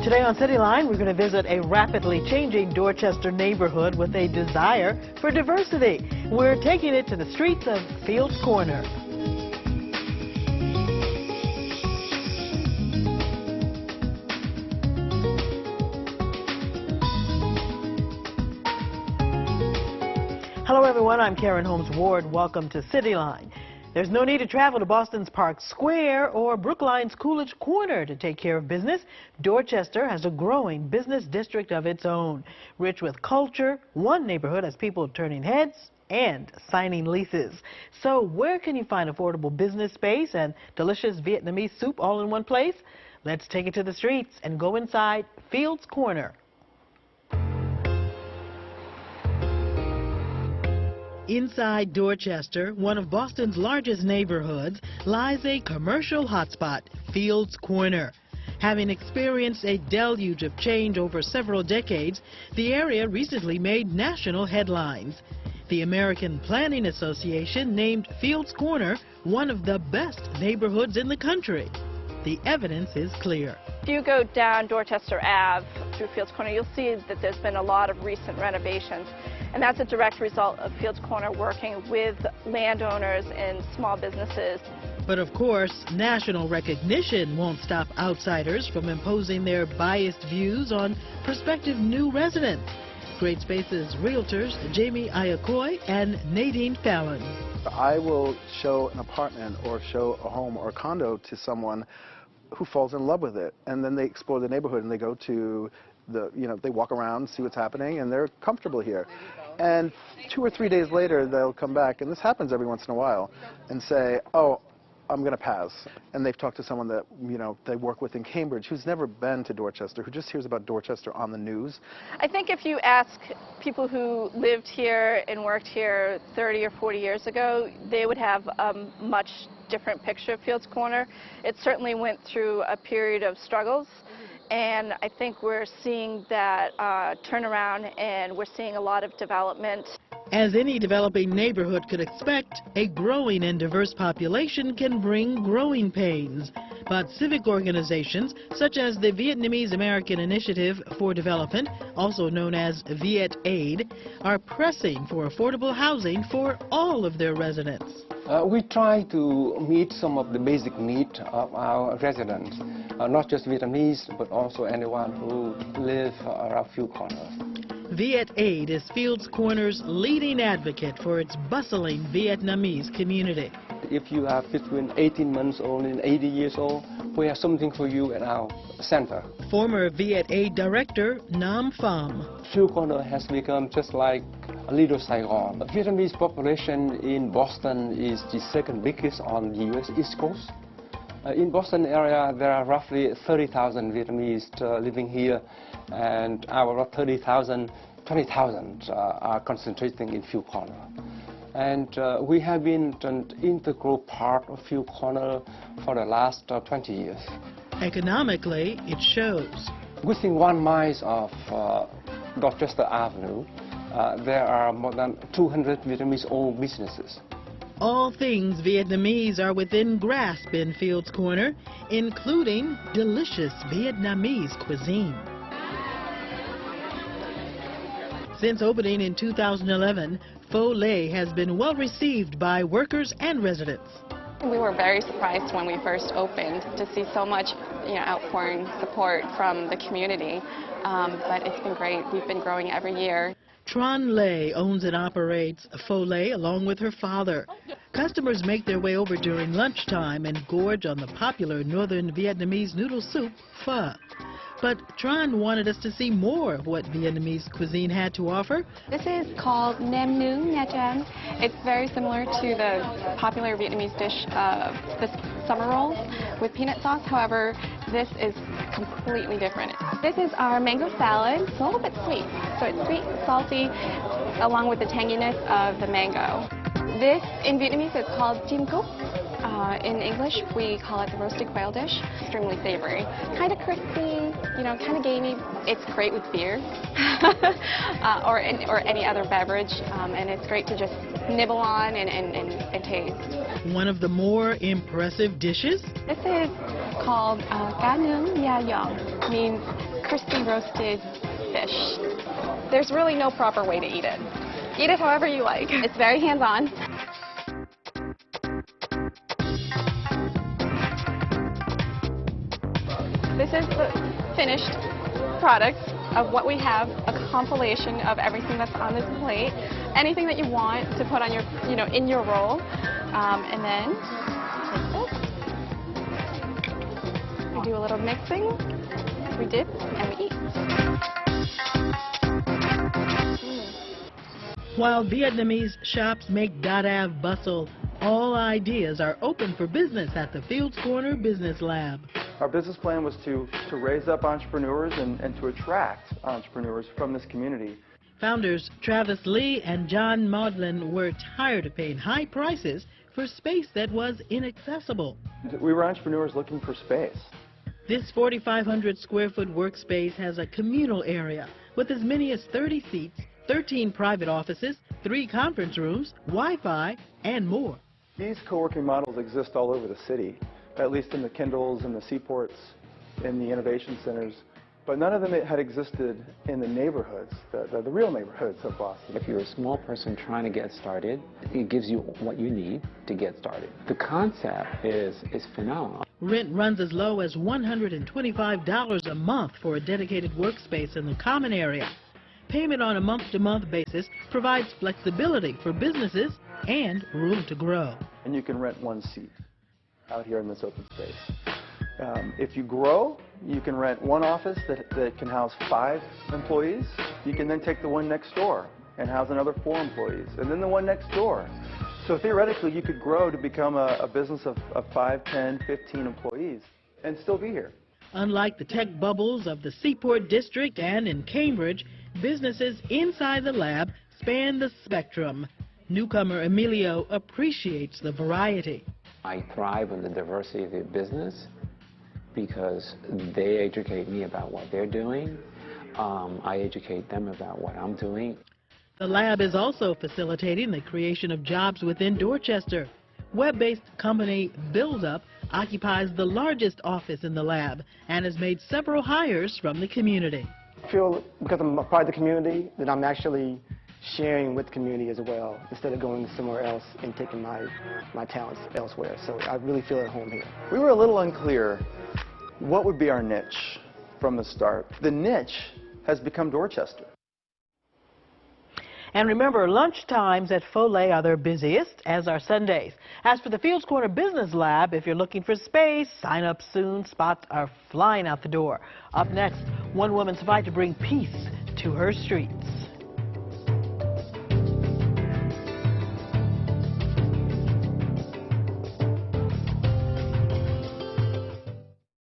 Today on Cityline, we're going to visit a rapidly changing Dorchester neighborhood with a desire for diversity. We're taking it to the streets of Fields Corner. Hello everyone, I'm Karen Holmes Ward. Welcome to Cityline. There's no need to travel to Boston's Park Square or Brookline's Coolidge Corner to take care of business. Dorchester has a growing business district of its own, rich with culture. One neighborhood has people turning heads and signing leases. So where can you find affordable business space and delicious Vietnamese soup all in one place? Let's take it to the streets and go inside Fields Corner. Inside Dorchester, one of Boston's largest neighborhoods, lies a commercial hotspot, Fields Corner. Having experienced a deluge of change over several decades, the area recently made national headlines. The American Planning Association named Fields Corner one of the best neighborhoods in the country. The evidence is clear. If you go down Dorchester Ave through Fields Corner, you'll see that there's been a lot of recent renovations. And that's a direct result of Fields Corner working with landowners and small businesses. But of course, national recognition won't stop outsiders from imposing their biased views on prospective new residents. Great Spaces realtors Jamie Iacocca and Nadine Fallon. I will show an apartment or show a home or a condo to someone who falls in love with it, and then they explore the neighborhood and they go to they walk around, see what's happening, and they're comfortable here. And 2 or 3 days later, they'll come back, and this happens every once in a while, and say, oh, I'm going to pass. And they've talked to someone that, they work with in Cambridge who's never been to Dorchester, who just hears about Dorchester on the news. I think if you ask people who lived here and worked here 30 or 40 years ago, they would have a much different picture of Fields Corner. It certainly went through a period of struggles. And I think we're seeing that turnaround, and we're seeing a lot of development. As any developing neighborhood could expect, a growing and diverse population can bring growing pains. But civic organizations such as the Vietnamese American Initiative for Development, also known as Viet Aid, are pressing for affordable housing for all of their residents. We try to meet some of the basic needs of our residents, not just Vietnamese, but also anyone who lives around Fields Corner. Viet Aid is Fields Corner's leading advocate for its bustling Vietnamese community. If you are between 18 months old and 80 years old, we have something for you at our center. Former Viet Aid director Nam Pham. Fields Corner has become just like a little Saigon. The Vietnamese population in Boston is the second biggest on the U.S. East Coast. In Boston area, there are roughly 30,000 Vietnamese living here, and our 20,000 are concentrating in Fields Corner. And we have been an integral part of Fields Corner for the last 20 years. Economically, it shows. Within 1 mile of Dorchester Avenue, there are more than 200 Vietnamese-owned businesses. All things Vietnamese are within grasp in Fields Corner, including delicious Vietnamese cuisine. Since opening in 2011, Pho Lay has been well received by workers and residents. We were very surprised when we first opened to see so much outpouring support from the community, but it's been great. We've been growing every year. Tran Lay owns and operates Pho Lay along with her father. Customers make their way over during lunchtime and gorge on the popular northern Vietnamese noodle soup, pho. But Tran wanted us to see more of what Vietnamese cuisine had to offer. This is called Nem Nướng Nha Trang. It's very similar to the popular Vietnamese dish of the summer rolls with peanut sauce. However, this is completely different. This is our mango salad. It's a little bit sweet. So it's sweet, salty, along with the tanginess of the mango. This, in Vietnamese, is called Chim Cúc. In English, we call it the roasted quail dish. Extremely savory. Kind of crispy, kind of gamey. It's great with beer or any other beverage, and it's great to just nibble on and taste. One of the more impressive dishes? This is called Cá Nướng Da Dòng, means crispy roasted fish. There's really no proper way to eat it. Eat it however you like. It's very hands-on. This is the finished product of what we have, a compilation of everything that's on this plate, anything that you want to put on your, in your roll, and then take this. We do a little mixing, we dip, and we eat. While Vietnamese shops make Dot Ave bustle, all ideas are open for business at the Fields Corner Business Lab. Our business plan was to raise up entrepreneurs and to attract entrepreneurs from this community. Founders Travis Lee and John Maudlin were tired of paying high prices for space that was inaccessible. We were entrepreneurs looking for space. This 4,500 square foot workspace has a communal area with as many as 30 seats, 13 private offices, 3 conference rooms, Wi-Fi, and more. These co-working models exist all over the city, at least in the Kindles and the Seaports, in the innovation centers, but none of them had existed in the neighborhoods, the real neighborhoods of Boston. If you're a small person trying to get started, it gives you what you need to get started. The concept is phenomenal. Rent runs as low as $125 a month for a dedicated workspace in the common area. Payment on a month-to-month basis provides flexibility for businesses and room to grow. And you can rent 1 seat out here in this open space. If you grow, you can rent 1 office that can house 5 employees. You can then take the one next door and house another 4 employees, and then the one next door. So theoretically, you could grow to become a business of 5, 10, 15 employees and still be here. Unlike the tech bubbles of the Seaport District and in Cambridge, businesses inside the lab span the spectrum. Newcomer Emilio appreciates the variety. I thrive on the diversity of the business because they educate me about what they're doing. I educate them about what I'm doing. The lab is also facilitating the creation of jobs within Dorchester. Web-based company BuildUp occupies the largest office in the lab and has made several hires from the community. I feel because I'm a part of the community that I'm actually sharing with the community as well, instead of going somewhere else and taking my talents elsewhere. So I really feel at home here. We were a little unclear what would be our niche from the start. The niche has become Dorchester. And remember, lunch times at Foley are their busiest, as are Sundays. As for the Fields Corner Business Lab, if you're looking for space, sign up soon. Spots are flying out the door. Up next, one woman's fight to bring peace to her streets.